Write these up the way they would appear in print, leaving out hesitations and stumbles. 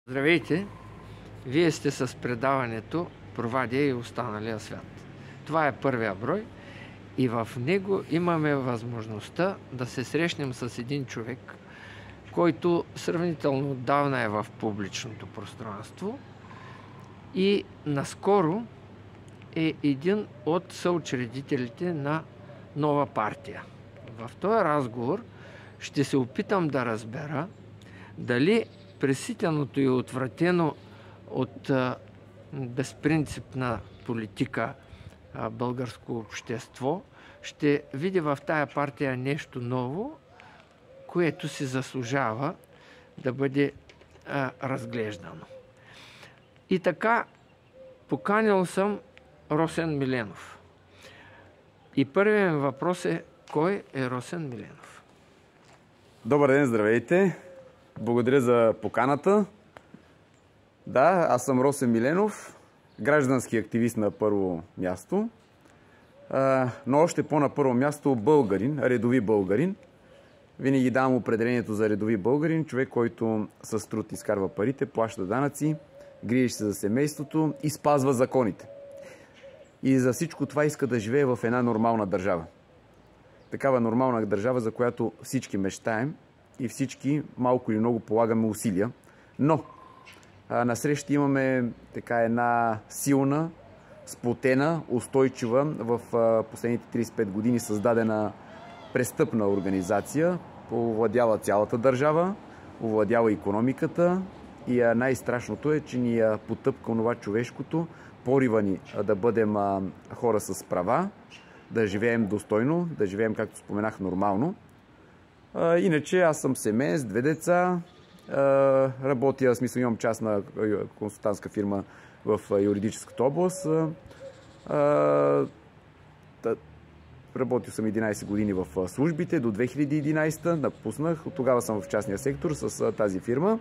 Здравейте! Вие сте с предаването "Провадия и останалия свят". Това е първия брой и в него имаме възможността да се срещнем с един човек, който сравнително отдавна е в публичното пространство и наскоро е един от съучредителите на нова партия. В този разговор ще се опитам да разбера дали преситеното и отвратено от безпринципна политика българско общество ще види в тая партия нещо ново, което си заслужава да бъде разглеждано. И така поканил съм Росен Миленов. И първият ми въпрос е: кой е Росен Миленов? Добър ден, здравейте! Благодаря за поканата. Да, аз съм Росен Миленов, граждански активист на първо място, но още по-на първо място българин, редови българин. Винаги давам определението за редови българин: човек, който с труд изкарва парите, плаща данъци, грижи се за семейството и спазва законите. И за всичко това иска да живее в една нормална държава. Такава нормална държава, за която всички мечтаем и всички малко или много полагаме усилия. Но насреща имаме така една силна, сплотена, устойчива, в последните 35 години създадена престъпна организация, овладява цялата държава, овладява икономиката и най-страшното е, че ни потъпка онова човешкото, порива ни да бъдем хора с права, да живеем достойно, да живеем, както споменах, нормално. Иначе аз съм семеец, 2 деца, работя, в смисъл имам частна консултантска фирма в юридическата област. Работил съм 11 години в службите до 2011, напуснах, от тогава съм в частния сектор с тази фирма.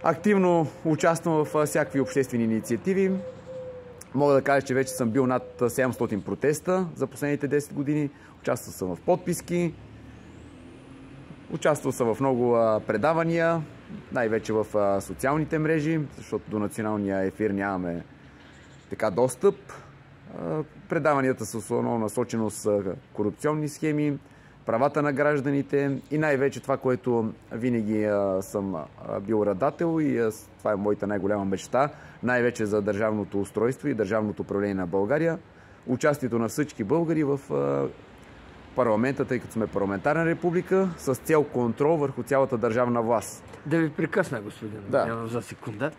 Активно участвам в всякакви обществени инициативи. Мога да кажа, че вече съм бил над 700 протеста за последните 10 години. Участвал съм в подписки. Участвал съм в много предавания, най-вече в социалните мрежи, защото до националния ефир нямаме така достъп. Предаванията са основно насочено с корупционни схеми, правата на гражданите и най-вече това, което винаги съм бил радател и това е моята най-голяма мечта, най-вече за държавното устройство и държавното управление на България. Участието на всички българи в парламента, тъй като сме парламентарна република, с цел контрол върху цялата държавна власт. Да ви прекъсна, господин Миленов, за секунда.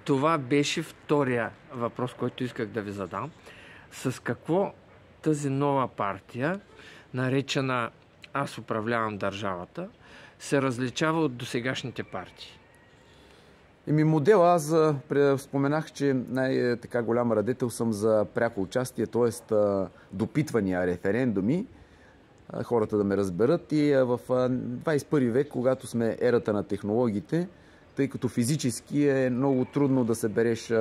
Това беше втория въпрос, който исках да ви задам. С какво тази нова партия, наречена "Аз управлявам държавата", се различава от досегашните партии? Модела, аз споменах, че най-така голям радетел съм за пряко участие, т.е. допитвания, референдуми, хората да ме разберат. И в 21 век, когато сме ерата на технологиите, тъй като физически е много трудно да събереш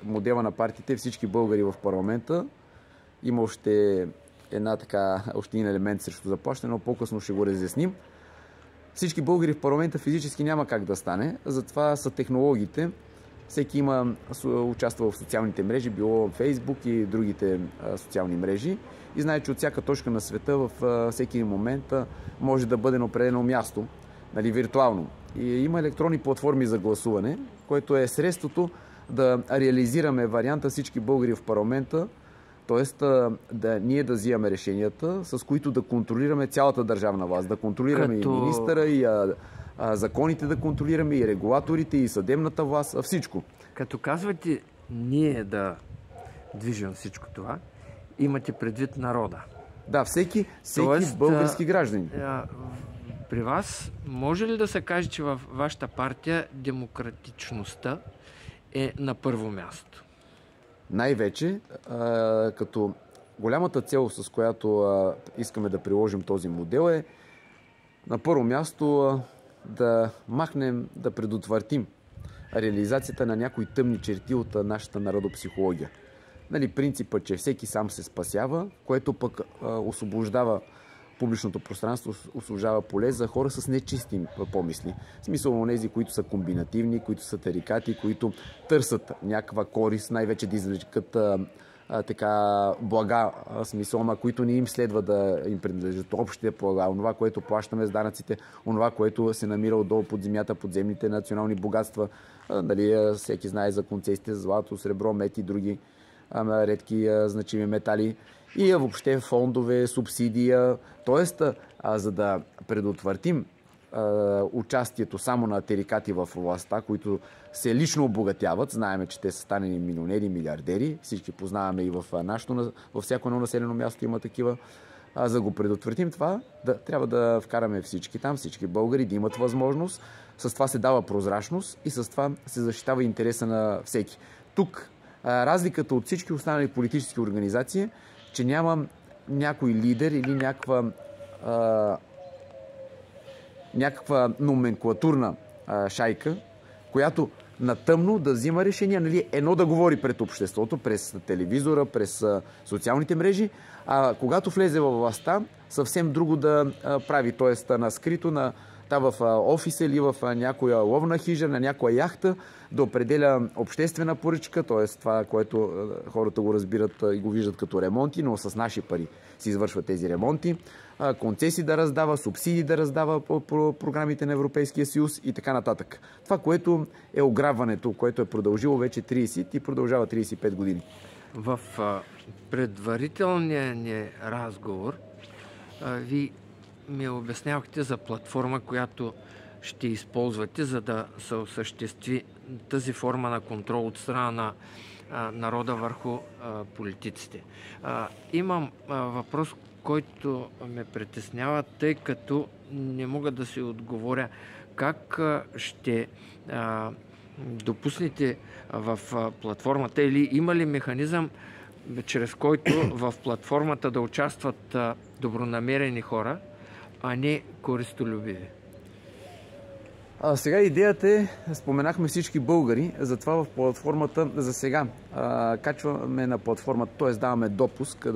модела на партиите, всички българи в парламента, има още един елемент срещу заплащане, но по-късно ще го разясним. Всички българи в парламента физически няма как да стане, затова са технологиите. Всеки участва в социалните мрежи, било Фейсбук и другите социални мрежи, и знае, че от всяка точка на света в всеки момент може да бъде на определено място, виртуално. И има електронни платформи за гласуване, което е средството да реализираме варианта всички българи в парламента, т.е. ние да взимаме решенията, с които да контролираме цялата държавна власт, да контролираме и министъра, и законите да контролираме, и регулаторите, и съдебната власт, всичко. Като казвате "ние да движим всичко това", имате предвид народа? Да, всеки български гражданин. При вас може ли да се каже, че във вашата партия демократичността е на първо място? Най-вече, като голямата цел, с която искаме да приложим този модел, е на първо място да махнем, да предотвратим реализацията на някои тъмни черти от нашата народопсихология. Принципът, че всеки сам се спасява, което пък освобождава публичното пространство услужава поле за хора с нечисти помисли. В смисъл онези, които са комбинативни, които са тарикати, които търсят някаква корист, най-вече да извлекат така блага, смисъл, на които не им следва да им принадлежат общите блага, онова, което плащаме с данъците, онова, което се намира отдолу под земята, подземните национални богатства. Дали, всеки знае за концесиите, злато, сребро, мед и други редки значими метали. И въобще фондове, субсидия. Тоест, за да предотвратим участието само на терикати в властта, които се лично обогатяват. Знаеме, че те са станени милионери, милиардери. Всички познаваме и във всяко едно населено място има такива. За да го предотвратим това, трябва да вкараме всички там, всички българи да имат възможност. С това се дава прозрачност и с това се защитава интереса на всеки. Тук разликата от всички останали политически организации, че няма някой лидер или някаква номенклатурна шайка, която на тъмно да взима решения, нали, едно да говори пред обществото, през телевизора, през социалните мрежи, а когато влезе във властта, съвсем друго да прави, т.е. на скрито, в офиса или в някоя ловна хижа, на някоя яхта, да определя обществена поръчка, т.е. това, което хората го разбират и го виждат като ремонти, но с наши пари се извършват тези ремонти, концесии да раздава, субсидии да раздава по програмите на Европейския съюз и така нататък. Това, което е ограбването, което е продължило вече 30 и продължава 35 години. В предварителния ни разговор ви ми обяснявахте за платформа, която ще използвате, за да се осъществи тази форма на контрол от страна на народа върху политиците. Имам въпрос, който ме притеснява, тъй като не мога да си отговоря как ще допуснете в платформата или има ли механизъм, чрез който в платформата да участват добронамерени хора, а не користолюбиви? Сега идеята е, споменахме всички българи, затова в платформата за сега качваме на платформата, т.е. даваме допуск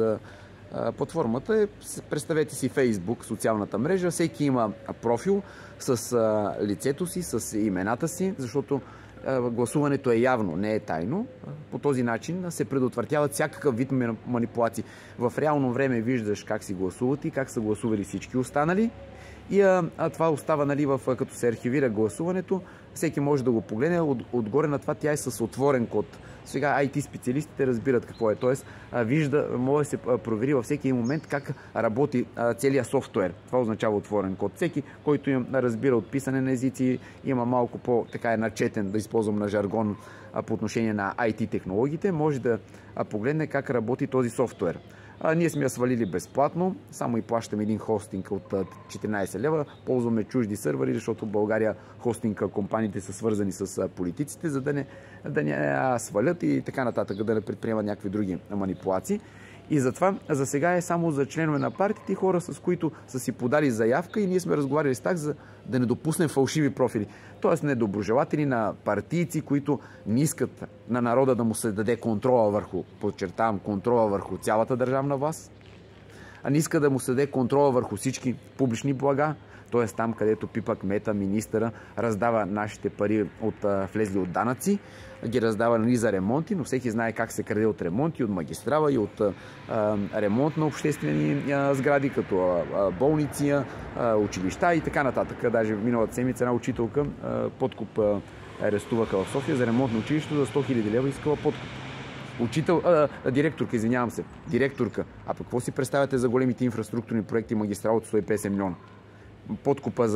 платформата е, представете си Фейсбук, социалната мрежа, всеки има профил с лицето си, с имената си, защото гласуването е явно, не е тайно. По този начин се предотвратяват всякакъв вид манипулации. В реално време виждаш как си гласуват и как са гласували всички останали. И това остава, нали, като се архивира гласуването, всеки може да го погледне. Отгоре на това тя е с отворен код. Сега IT специалистите разбират какво е. Тоест, може да се провери във всеки момент как работи целият софтуер. Това означава отворен код. Всеки, който разбира от писане на езици, има малко по-така начетен, да използвам на жаргон по отношение на IT технологиите, може да погледне как работи този софтуер. Ние сме я свалили безплатно, само и плащаме един хостинг от 14 лева. Ползваме чужди сървъри, защото в България хостинг компаниите са свързани с политиците, за да не свалят и така нататък, да не предприемат някакви други манипулации. И затова за сега е само за членове на партиите и хора, с които са си подали заявка и ние сме разговаряли с тях, за да не допуснем фалшиви профили. Тоест недоброжелатели на партийци, които не искат на народа да му се даде контрола върху, подчертавам, контрола върху цялата държавна власт, а не иска да му се даде контрола върху всички публични блага, т.е. там, където пипа кмета, министъра, раздава нашите пари влезли от данъци, ги раздава, нали, за ремонти, но всеки знае как се краде от ремонти, от магистрала и от ремонт на обществени сгради, като болници, училища и така нататък. Даже миналата седмица една учителка подкуп арестуваха в София за ремонт на училището за 100 000 лева, искала подкуп. Директорка, извинявам се. Директорка. А какво си представяте за големите инфраструктурни проекти магистрал от 150 милиона? Подкупа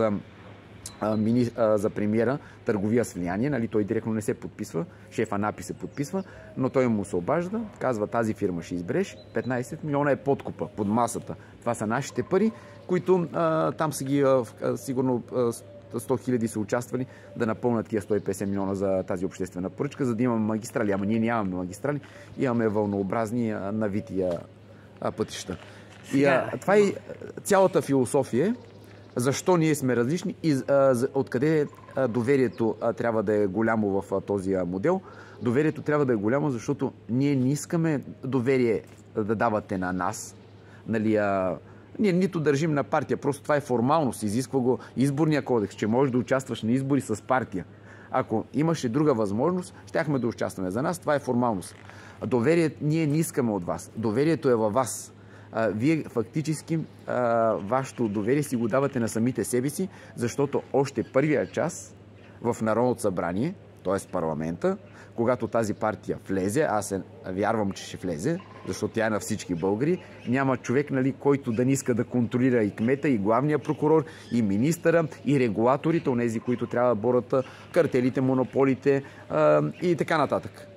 за премиера, търговия с влияние, нали, той директно не се подписва, шефа НАПИ се подписва, но той му се обажда, казва, тази фирма ще избереш, 15 милиона е подкупа под масата. Това са нашите пари, които там са ги сигурно 100 хиляди са участвали да напълнят тия 150 милиона за тази обществена поръчка, за да имаме магистрали. Ама ние нямаме магистрали, имаме вълнообразни навити пътища. И това е цялата философия. Защо ние сме различни и откъде доверието трябва да е голямо в този модел? Доверието трябва да е голямо, защото ние не искаме доверие да давате на нас. Нали, Ние нито държим на партия, просто това е формалност, изисква го изборния кодекс, че можеш да участваш на избори с партия. Ако имаше друга възможност, щяхме да участваме. За нас това е формалност. Доверие ние не искаме от вас. Доверието е във вас. Вие фактически вашето доверие си го давате на самите себе си, защото още първия час в Народното събрание, т.е. парламента, когато тази партия влезе, аз вярвам, че ще влезе, защото тя е на всички българи, няма човек, нали, който да не иска да контролира и кмета, и главния прокурор, и министъра, и регулаторите, онези, които трябва да борят картелите, монополите и така нататък.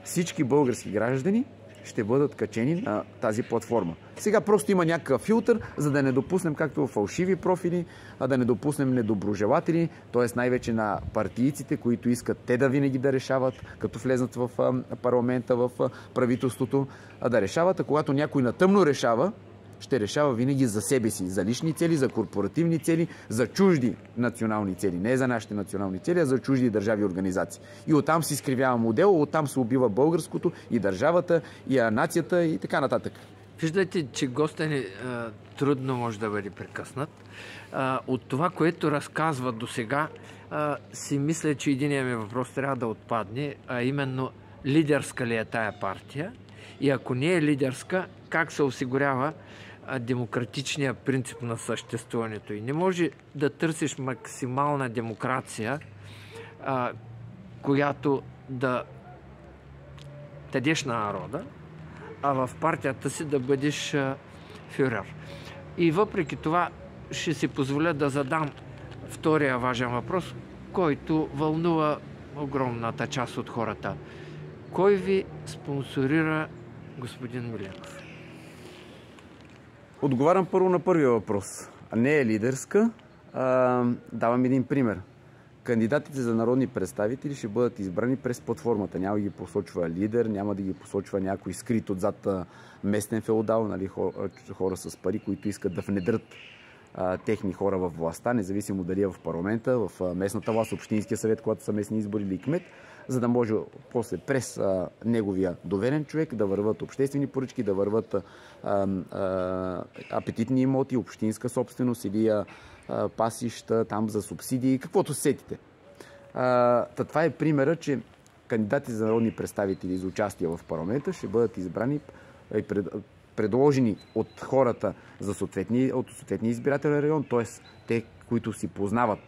Всички български граждани ще бъдат качени на тази платформа. Сега просто има някакъв филтър, за да не допуснем както фалшиви профили, а да не допуснем недоброжелатели, т.е. най-вече на партийците, които искат те да винаги да решават, като влезнат в парламента, в правителството, да решават, а когато някой на тъмно решава, ще решава винаги за себе си, за лични цели, за корпоративни цели, за чужди национални цели. Не за нашите национални цели, а за чужди държави и организации. И оттам се изкривява модел, оттам се убива българското и държавата, и нацията и така нататък. Виждате, че гостът ни трудно може да бъде прекъснат. От това, което разказва до сега, си мисля, че единият ми въпрос трябва да отпадне, а именно лидерска ли е тая партия? И ако не е лидерска, как се осигурява демократичния принцип на съществуването? И не може да търсиш максимална демокрация, която да дадеш на народа, а в партията си да бъдеш фюрер. И въпреки това ще си позволя да задам втория важен въпрос, който вълнува огромната част от хората. Кой ви спонсорира господин Миленов? Отговарям първо на първия въпрос. Не е лидерска. Давам един пример. Кандидатите за народни представители ще бъдат избрани през платформата. Няма да ги посочва лидер, няма да ги посочва някой скрит отзад местен феодал, нали, хора с пари, които искат да внедрят техни хора в властта, независимо дали е в парламента, в местната власт, общинския съвет, когато са местни избори или кмет, за да може после през неговия доверен човек да върват обществени поръчки, да върват апетитни имоти, общинска собственост или пасища там за субсидии, каквото сетите. Това е примера, че кандидати за народни представители за участие в парламента ще бъдат избрани и предложени от хората от съответния избирателен район, т.е. те, които си познават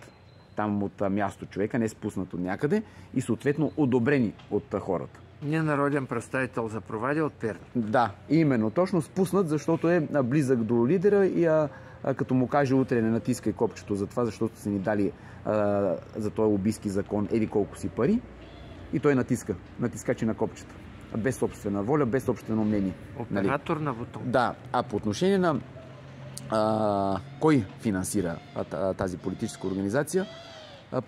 там от място човека, не спуснат от някъде и съответно одобрени от хората. Не народен представител за Провадия от Перник. Да, именно. Точно спуснат, защото е близък до лидера и като му каже утре не натискай копчето за това, защото са ни дали за този лобистки закон еди колко си пари и той натиска. Натискачи на копчета. Без собствена воля, без собствено мнение. Оператор на бутон. Да, а по отношение на кой финансира тази политическа организация,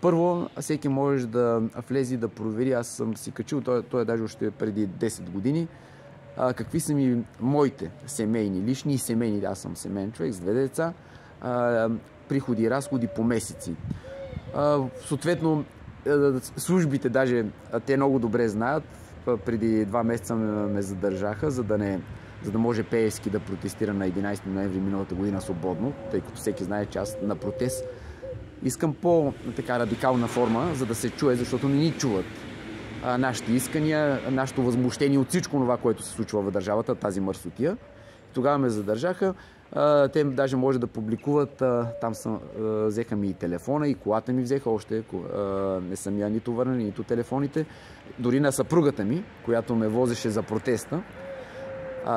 първо всеки може да влезе и да провери. Аз съм си качил, той е даже още преди 10 години, какви са ми моите семейни, лични и семейни, аз съм семейен човек с 2 деца, приходи и разходи по месеци. Съответно, службите даже, те много добре знаят, преди 2 месеца ме задържаха, за да може Пеевски да протестира на 11 ноември миналата година свободно, тъй като всеки знае, че аз на протест искам по-така радикална форма, за да се чуе, защото не ни чуват нашите искания, нашето възмущение от всичко това, което се случва в държавата, тази мърсотия. Тогава ме задържаха. Те даже може да публикуват, там взеха ми и телефона, и колата ми взеха, още не съм я нито върнали, нито телефоните. Дори на съпругата ми, която ме возеше за протеста,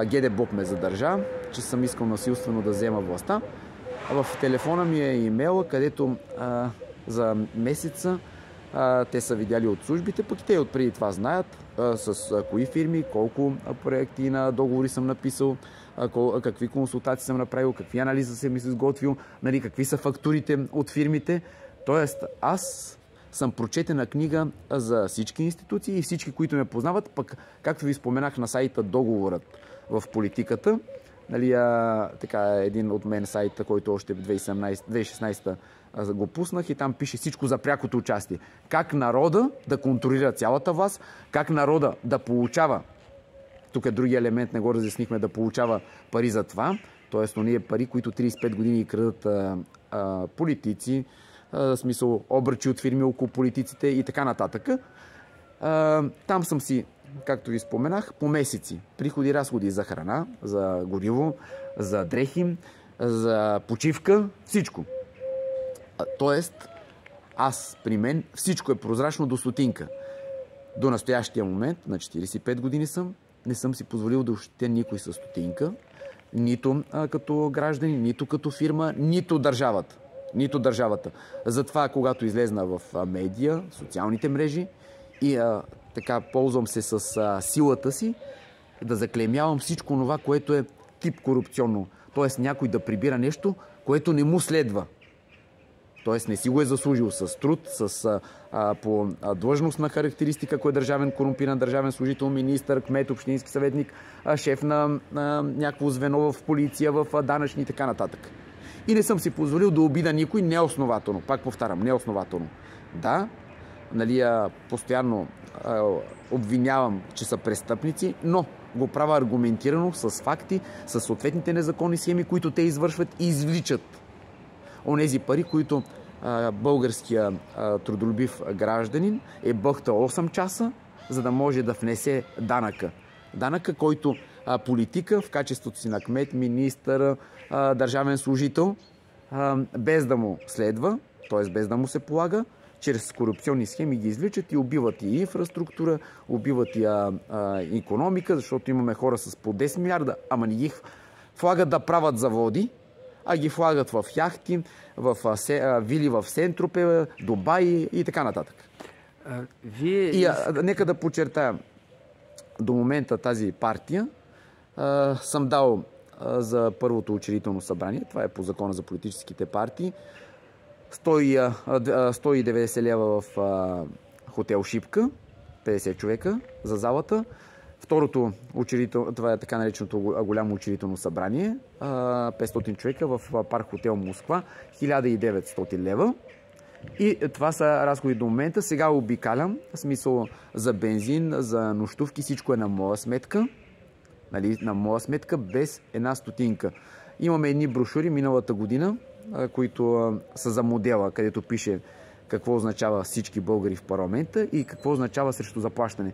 ГД БОП ме задържа, че съм искал насилствено да взема властта. В телефона ми е имейла, където за месеца те са видяли от службите, пък те отпреди това знаят с кои фирми, колко проекти на договори съм написал, какви консултации съм направил, какви анализи съм изготвил, нали, какви са фактурите от фирмите. Тоест, аз съм прочетена книга за всички институции и всички, които ме познават, пък, както ви споменах на сайта Договорът в политиката, нали, така, един от мен сайта, който още в 2016 го пуснах и там пише всичко за прякото участие. Как народа да контролира цялата власт, как народа да получава, тук е другия елемент, не го разяснихме, да получава пари за това, Тоест, ония пари, които 35 години крадат политици, в смисъл обръчи от фирми около политиците и така нататък. Там съм си, както ви споменах, по месеци. Приходи, разходи за храна, за гориво, за дрехи, за почивка, всичко. Тоест, при мен всичко е прозрачно до стотинка. До настоящия момент, на 45 години не съм си позволил да ощетя никой със стотинка, нито като граждани, нито като фирма, нито държавата. Затова, когато излезна в медия, социалните мрежи и така ползвам се с силата си, да заклеймявам всичко това, което е тип корупционно. Тоест някой да прибира нещо, което не му следва. Тоест не си го е заслужил с труд, по длъжностна характеристика, кой е държавен корумпиран, държавен служител, министър, кмет, общински съветник, шеф на някакво звено в полиция, в данъчни и така нататък. И не съм си позволил да обида никой неоснователно. Пак повтарям, неоснователно. Да, постоянно обвинявам, че са престъпници, но го правя аргументирано, с факти, с съответните незаконни схеми, които те извършват и извличат онези пари, които българския трудолюбив гражданин е бъхта 8 часа, за да може да внесе данъка. Данъка, който политика в качеството си на кмет, министър, държавен служител, без да му следва, т.е. без да му се полага, чрез корупционни схеми ги извличат и убиват и инфраструктура, убиват и икономика, защото имаме хора с по 10 милиарда, ама не ги флагат да правят заводи, а ги флагат в яхти, в вили в Сен-Тропе, Дубай и така нататък. Нека да подчертая, до момента тази партия съм дал за първото учредително събрание, това е по закона за политическите партии, 190 лева в хотел Шипка, 50 човека за залата. Второто това е така нареченото голямо учредително събрание, 500 човека в парк хотел Москва, 1900 лева. И това са разходи до момента. Сега обикалям, в смисъл за бензин, за нощувки, всичко е на моя сметка. На моя сметка, без една стотинка. Имаме едни брошури миналата година, които са за модела, където пише какво означава всички българи в парламента и какво означава срещу заплащане.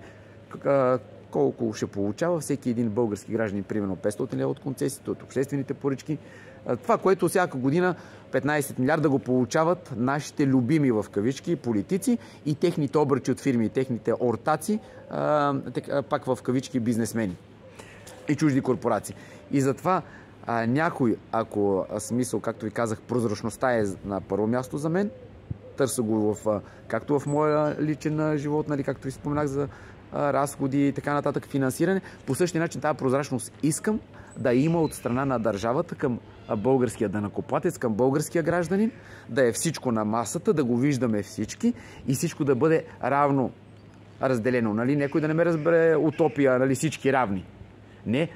Колко ще получава всеки един български гражданин, примерно 500 лева от концесиите, от обществените поръчки. Това, което всяка година 15 милиарда го получават нашите любими в кавички политици и техните обръчи от фирми, техните ортаци, пак в кавички бизнесмени и чужди корпорации. И затова някой, ако смисъл, както ви казах, прозрачността е на първо място за мен, търся го както в моя личен живот, както ви споменах за разходи и така нататък, финансиране. По същия начин тази прозрачност искам да има от страна на държавата към българския данъкоплатец, към българския гражданин, да е всичко на масата, да го виждаме всички и всичко да бъде равно разделено. Някой да не ме разбере утопия, всички равни. Не,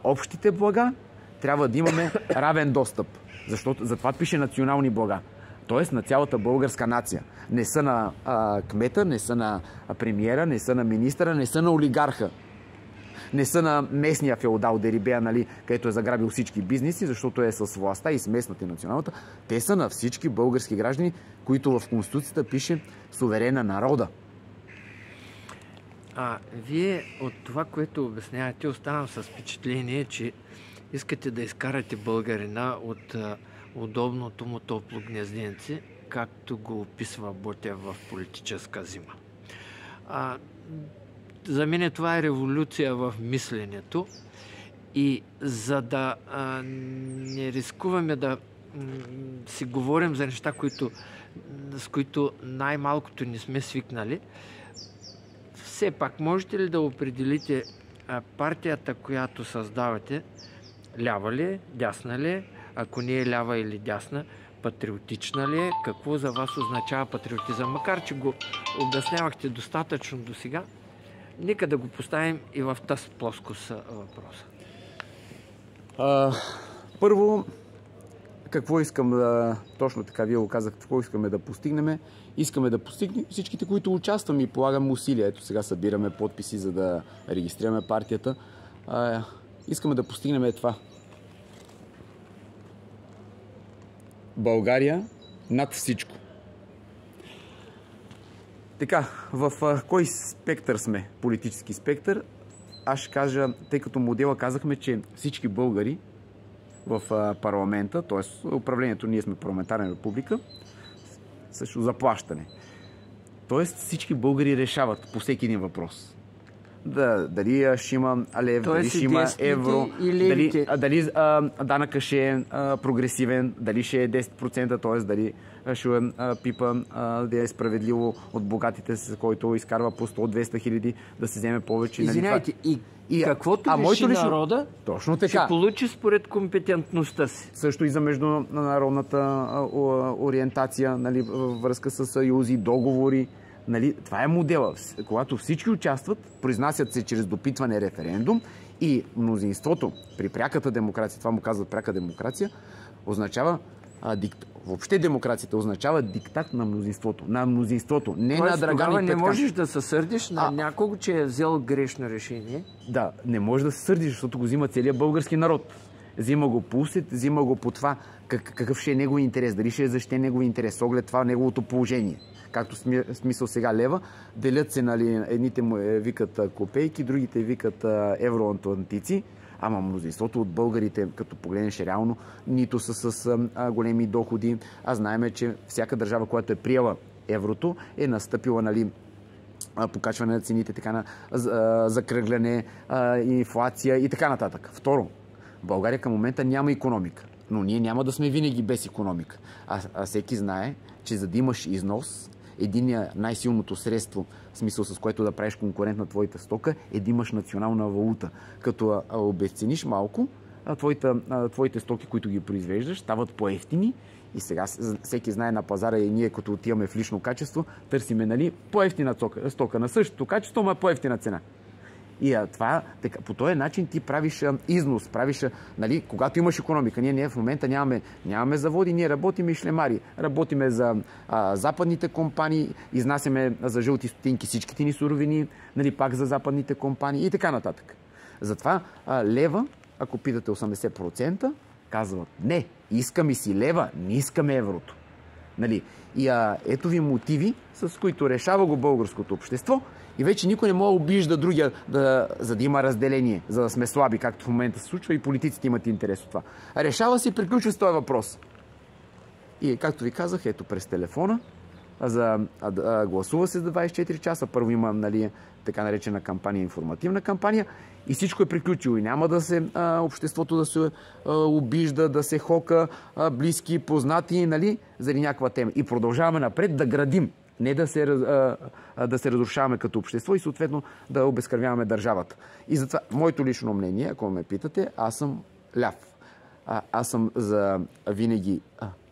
общите блага трябва да имаме равен достъп. Защото затова пише национални блага. Тоест на цялата българска нация. Не са на кмета, не са на премиера, не са на министъра, не са на олигарха. Не са на местния феодал Дерибея, където е заграбил всички бизнеси, защото е с властта и с местната и националната. Те са на всички български граждани, които в Конституцията пише суверена народа. Вие от това, което обяснявате, оставам с впечатление, че искате да изкарате българина от удобното му топло гнезденце, както го описва Ботев в Политическа зима. За мен това е революция в мисленето и за да не рискуваме да си говорим за неща, с които най-малкото не сме свикнали, все пак можете ли да определите партията, която създавате, лява ли е, дясна ли е, ако не е лява или дясна, патриотична ли е, какво за вас означава патриотизъм? Макар че го обяснявахте достатъчно до сега, нека да го поставим и в тази плоскост въпроса. Първо, какво искам точно така вие го казахте, какво искаме да постигнем? Искаме да постигнем всичките, които участваме и полагаме усилия. Ето сега събираме подписи, за да регистрираме партията. Искаме да постигнем това. България над всичко. Така, в кой спектър сме? Политически спектър. Аз ще кажа, тъй като модела казахме, че всички българи в парламента, т.е. управлението, ние сме парламентарна република, също заплащане. Т.е. всички българи решават по всеки един въпрос. Дали ще има лев, дали ще има евро, дали данъка ще е прогресивен, дали ще е 10%, т.е. дали ще пипа да е справедливо от богатите, с който изкарва по 100-200 хиляди, да се вземе повече. Извинявайте, и каквото реши народа, точно така, ще получи според компетентността си. Също и за международната ориентация, нали, във връзка с съюзи, договори. Нали, това е модела. Когато всички участват, произнасят се чрез допитване референдум и мнозинството при пряката демокрация, това му казват пряка демокрация, означава въобще демокрацията означава диктат на мнозинството. На мнозинството, не на Драган и Тогава не Петкан. можеш да се сърдиш на някого, че е взел грешно решение. Да, не можеш да се сърдиш, защото го взима целият български народ. Взима го по усет, взима го по това какъв ще е негови интерес, дали ще е защитен негови интерес, с оглед това неговото положение. Както смисъл сега лева, делят се, нали, едните му викат копейки, другите викат евроатлантици, ама мнозинството от българите, като погледнеш реално, нито са с големи доходи, а знаеме, че всяка държава, която е приела еврото, е настъпила, нали, покачване на цените, така на закръгляне, инфлация и така нататък. Второ, България към момента няма икономика, но ние няма да сме винаги без икономика. А всеки знае, че за да имаш износ, най-силното средство, в смисъл с което да правиш конкурент на твоята стока, е да имаш национална валута. Като обезцениш малко, твоите стоки, които ги произвеждаш, стават по-евтини. И сега всеки знае на пазара и ние, като отиваме в лично качество, търсиме, нали, по-евтина стока на същото качество, но по-евтина цена. И по този начин ти правиш износ, нали, когато имаш икономика. Ние в момента нямаме заводи, ние работиме и шлемари. Работиме за западните компании, изнасяме за жълти стотинки всичките ни суровини, нали, пак за западните компании и така нататък. Затова лева, ако питате 80%, казват не, искаме си лева, не искаме еврото. Нали? И ето ви мотиви, с които решава го българското общество. И вече никой не може да обижда другия, за да има разделение, за да сме слаби, както в момента се случва и политиците имат интерес от това. Решава се и приключва с този въпрос. И както ви казах, ето през телефона, гласува се за 24 часа. Първо има, нали, така наречена кампания, информативна кампания и всичко е приключило. И няма да се обществото да се обижда, да се хока близки, познати, нали, заради някаква тема. И продължаваме напред да градим. Не да се разрушаваме като общество и съответно да обезкървяваме държавата. И затова, моето лично мнение, ако ме питате, аз съм ляв. Аз съм за винаги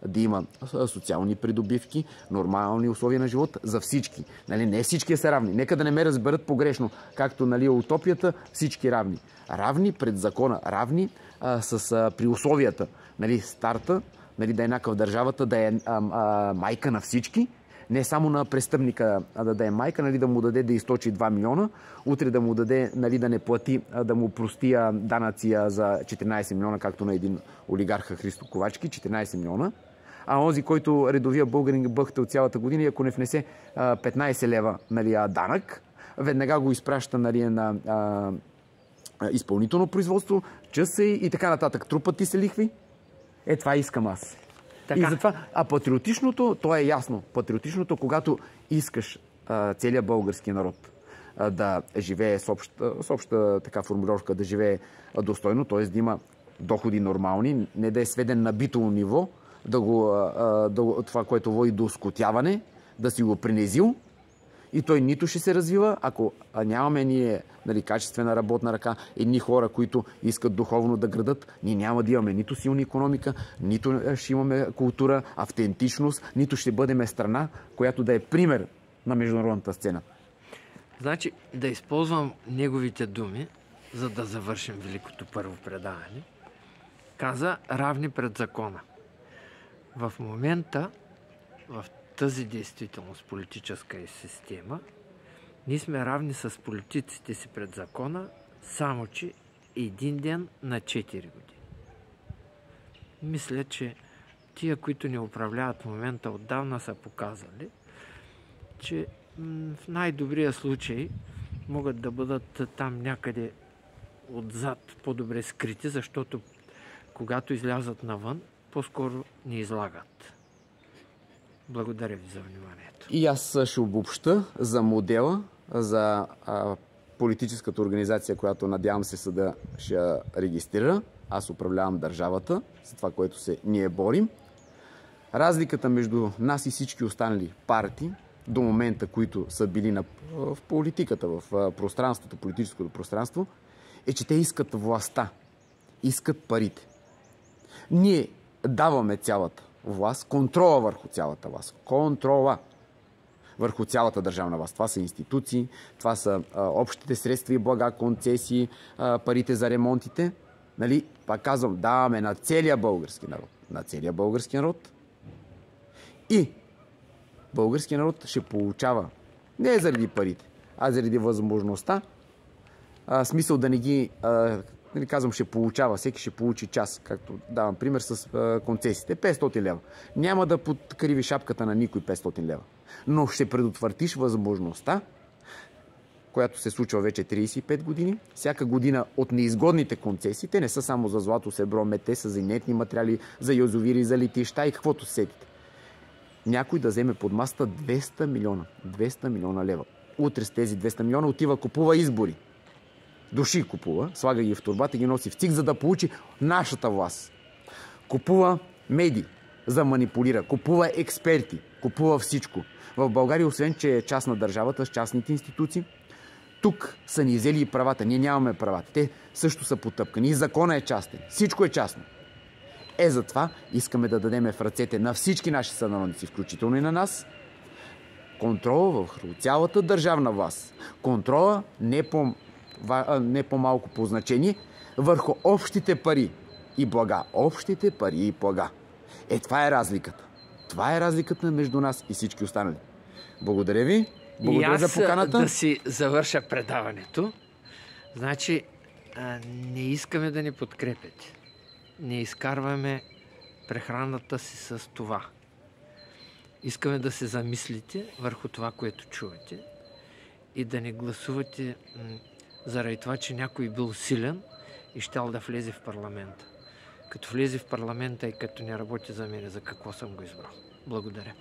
да има социални придобивки, нормални условия на живот за всички. Нали, не всички са равни. Нека да не ме разберат погрешно. Както, нали, утопията, всички равни. Равни пред закона, равни при условията. Нали, старта, нали, да е еднакъв държавата, да е майка на всички. Не само на престъпника да даде майка, нали, да му даде да източи 2 милиона, утре да му даде, нали, да не плати, да му прости данъци за 14 милиона, както на един олигарха Христо Ковачки, 14 милиона. А онзи, който редовия българин бъхта от цялата година и ако не внесе 15 лева, нали, данък, веднага го изпраща, нали, на изпълнително производство, часа и така нататък. Трупат ти се лихви. Това искам аз. Така. И затова, патриотичното, то е ясно. Патриотичното, когато искаш целият български народ да живее с обща така формулировка, да живее достойно, т.е. да има доходи нормални, не да е сведен на битово ниво, това, което води до скотяване, да си го принизил и той нито ще се развива, ако нямаме ние, нали, качествена работна ръка, едни хора, които искат духовно да градат, ние няма да имаме нито силна икономика, нито ще имаме култура, автентичност, нито ще бъдем страна, която да е пример на международната сцена. Значи, да използвам неговите думи, за да завършим великото първо предаване. Каза равни пред закона. В момента, в тази действителност, политическа и система, ние сме равни с политиците си пред закона, само че един ден на 4 години. Мисля, че тия, които ни управляват в момента, отдавна са показали, че в най-добрия случай могат да бъдат там някъде отзад по-добре скрити, защото когато излязат навън, по-скоро ни излагат. Благодаря ви за вниманието. И аз ще обобща за модела, за политическата организация, която надявам се съда ще регистрира. Аз управлявам държавата, за това, което се ние борим. Разликата между нас и всички останали партии до момента, които са били в политиката, в пространството, политическото пространство, е, че те искат властта, искат парите. Ние даваме цялата власт, контрола върху цялата власт, контрола върху цялата държавна власт. Това са институции, това са общите средства и блага, концесии, парите за ремонтите. Нали? Пак казвам, даваме на целия български народ. На целия български народ. И българския народ ще получава не заради парите, а заради възможността, смисъл да не ги, не казвам ще получава, всеки ще получи час, както давам пример с концесиите, 500 лева. Няма да подкриви шапката на никой 500 лева, но ще предотвратиш възможността, която се случва вече 35 години, всяка година от неизгодните концесии, те не са само за злато, сребро, мед, те са за инертни материали, за язовири, за летища и каквото сетите. Някой да вземе под масата 200 милиона. 200 милиона лева. Утре с тези 200 милиона отива, купува избори. Души купува, слага ги в турбата и ги носи в ЦИК, за да получи нашата власт. Купува медии, за манипулира. Купува експерти. Купува всичко. В България, освен че е част на държавата с частните институции, тук са ни взели и правата. Ние нямаме правата. Те също са потъпкани. И закона е частен. Всичко е частно. Затова искаме да дадем в ръцете на всички наши сънародници, включително и на нас, контрола върху цялата държавна власт. Контрола не по-малко по значение върху общите пари и блага. Общите пари и блага. Това е разликата. Това е разликата между нас и всички останали. Благодаря ви. Благодаря за поканата. Да си завърша предаването. Значи, не искаме да ни подкрепяте. Не изкарваме прехраната си с това. Искаме да се замислите върху това, което чувате и да не гласувате заради това, че някой бил силен и щял да влезе в парламента. Като влезе в парламента и като не работи за мен, за какво съм го избрал. Благодаря.